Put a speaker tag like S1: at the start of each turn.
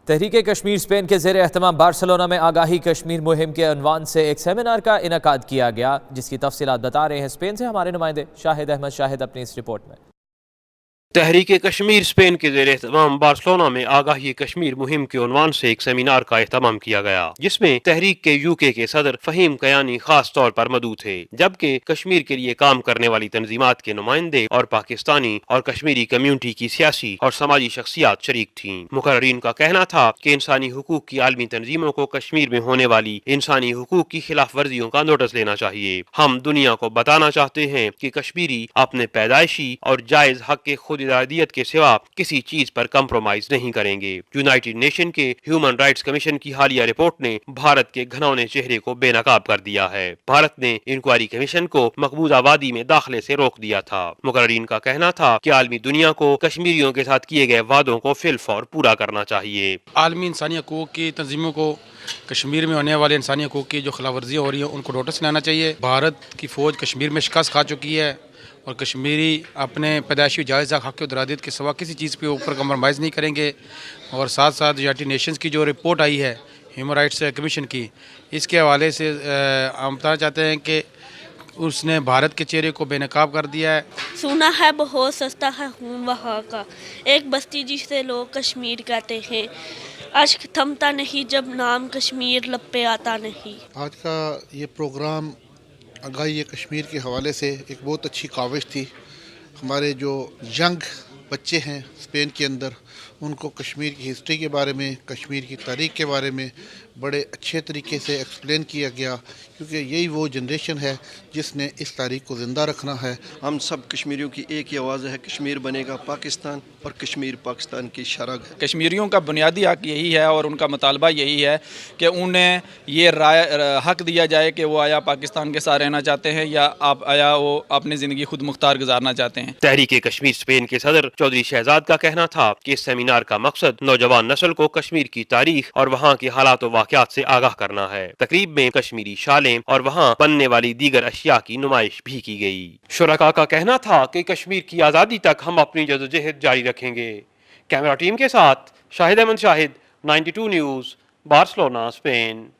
S1: تحریک کشمیر اسپین کے زیر اہتمام بارسلونا میں آگاہی کشمیر مہم کے عنوان سے ایک سیمینار کا انعقاد کیا گیا، جس کی تفصیلات بتا رہے ہیں اسپین سے ہمارے نمائندے شاہد احمد شاہد اپنی اس رپورٹ میں۔
S2: تحریک کشمیر اسپین کے زیر اہتمام بارسلونا میں آگاہی کشمیر مہم کے عنوان سے ایک سیمینار کا اہتمام کیا گیا، جس میں تحریک کے UK کے صدر فہیم کیانی خاص طور پر مدعو تھے، جبکہ کشمیر کے لیے کام کرنے والی تنظیمات کے نمائندے اور پاکستانی اور کشمیری کمیونٹی کی سیاسی اور سماجی شخصیات شریک تھیں۔ مقررین کا کہنا تھا کہ انسانی حقوق کی عالمی تنظیموں کو کشمیر میں ہونے والی انسانی حقوق کی خلاف ورزیوں کا نوٹس لینا چاہیے۔ ہم دنیا کو بتانا چاہتے ہیں کہ کشمیری اپنے پیدائشی اور جائز حق کے خود ارادیت کے سوا کسی چیز پر کمپرومائز نہیں کریں گے۔ یونائیٹڈ نیشن کے ہیومن رائٹس کمیشن کی حالیہ رپورٹ نے بھارت کے گھنونے چہرے کو بے نقاب کر دیا ہے۔ بھارت نے انکوائری کمیشن کو مقبوضہ وادی میں داخلے سے روک دیا تھا۔ مقررین کا کہنا تھا کہ عالمی دنیا کو کشمیریوں کے ساتھ کیے گئے وعدوں کو فی الفور پورا کرنا چاہیے۔
S3: عالمی انسانی حقوق کی تنظیموں کو کشمیر میں ہونے والے انسانی حقوق کی جو خلاف ورزیاں ہو رہی ہیں ان کو نوٹس لانا چاہیے۔ بھارت کی فوج کشمیر میں شکست کھا چکی ہے اور کشمیری اپنے پیدائشی جائز حق و ارادیت کے سوا کسی چیز کے اوپر کمپرومائز نہیں کریں گے۔ اور ساتھ ساتھ یونائیٹڈ نیشنز کی جو رپورٹ آئی ہے ہیومن رائٹس کمیشن کی، اس کے حوالے سے ہم بتانا چاہتے ہیں کہ اس نے بھارت کے چہرے کو بے نقاب کر دیا ہے۔
S4: سنا ہے بہت سستا ہے خون وہاں کا، ایک بستی جسے لوگ کشمیر کہتے ہیں، اشک تھمتا نہیں جب نام کشمیر لب پہ آتا نہیں۔
S5: آج کا یہ پروگرام آگاہی کشمیر کے حوالے سے ایک بہت اچھی کاوش تھی۔ ہمارے جو ینگ بچے ہیں اسپین کے اندر، ان کو کشمیر کی ہسٹری کے بارے میں، کشمیر کی تاریخ کے بارے میں بڑے اچھے طریقے سے ایکسپلین کیا گیا، کیونکہ یہی وہ جنریشن ہے جس نے اس تاریخ کو زندہ رکھنا ہے۔
S6: ہم سب کشمیریوں کی ایک ہی آواز ہے، کشمیر بنے گا پاکستان اور کشمیر پاکستان کی شرح ہے۔
S7: کشمیریوں کا بنیادی حق یہی ہے اور ان کا مطالبہ یہی ہے کہ انہیں یہ حق دیا جائے کہ وہ آیا پاکستان کے ساتھ رہنا چاہتے ہیں یا آیا وہ اپنی زندگی خود مختار گزارنا چاہتے ہیں۔
S2: تحریک کشمیر اسپین کے صدر چودھری شہزاد کا کہنا تھا کہ اس سیمینار کا مقصد نوجوان نسل کو کشمیر کی تاریخ اور وہاں کے حالات و واقعات سے آگاہ کرنا ہے۔ تقریب میں کشمیری شالیں اور وہاں بننے والی دیگر اشیاء کی نمائش بھی کی گئی۔ شرکاء کا کہنا تھا کہ کشمیر کی آزادی تک ہم اپنی جدوجہد جاری رکھیں گے۔ کیمرہ ٹیم کے ساتھ شاہد احمد شاہد، 92 نیوز، بارسلونا، اسپین۔